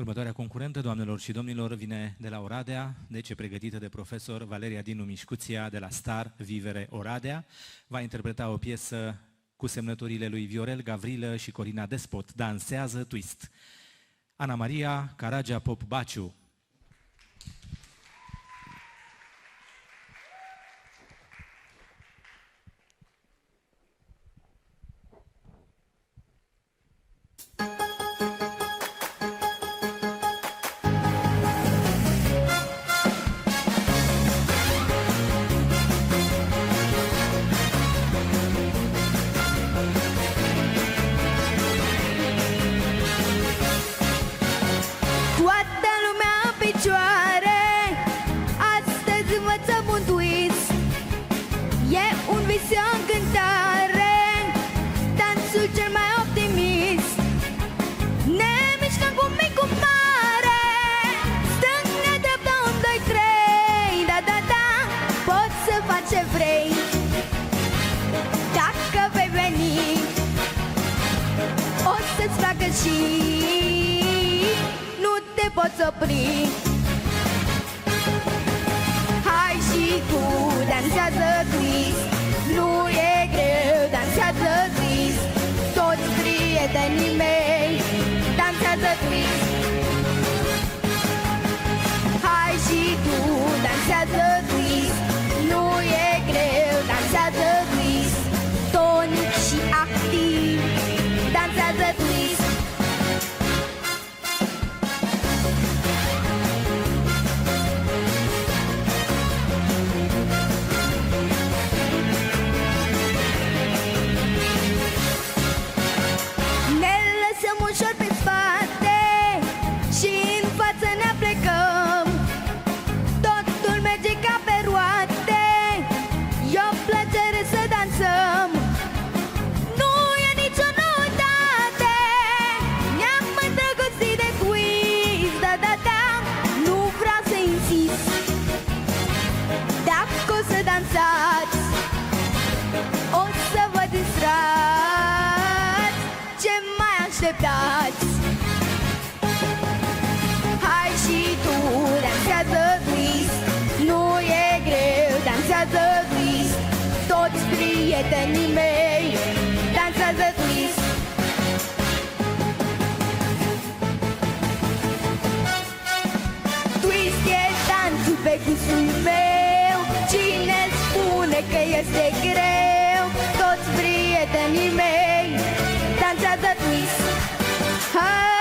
Următoarea concurentă, doamnelor și domnilor, vine de la Oradea, deci e pregătită de profesor Valeria Dinu Mișcuția de la Star Vivere Oradea. Va interpreta o piesă cu semnăturile lui Viorel Gavrilă și Corina Despot, Dansează Twist. Ana Maria Caragea Pop Baciu. Toată lumea în picioare, astăzi învățăm un twist. E un vis, o încântare, dansul cel mai optimist. Ne mișcăm cu mic, cu mare, stânga, dreapta, 1, 2, 3. Da, da, da, poți să faci ce vrei. Dacă vei veni, o să-ți facă și te poți opri. Hai și tu, dansează twist. Nu e greu, dansează twist. Toți prietenii mei, dansează twist. Hai și tu, dansează twist. Nu e greu, dansează twist. Tonic și activ, dansează twist. Ușor pe spate și în față ne plecăm. Totul merge ca pe roate, e o plăcere să dansăm. Nu e nicio noutate, ne-am îndrăgostit de twist. Da, da, da, nu vreau să insist. Dacă o să dansați, o să vă distrați. Ce mai așteptați? Hai și tu, dansează twist. Nu e greu, dansează twist. Toți prietenii mei, dansează twist. Twist e dansul pe gustul meu. Cine spune că este greu? Toți prietenii mei, dansează twist. Hai!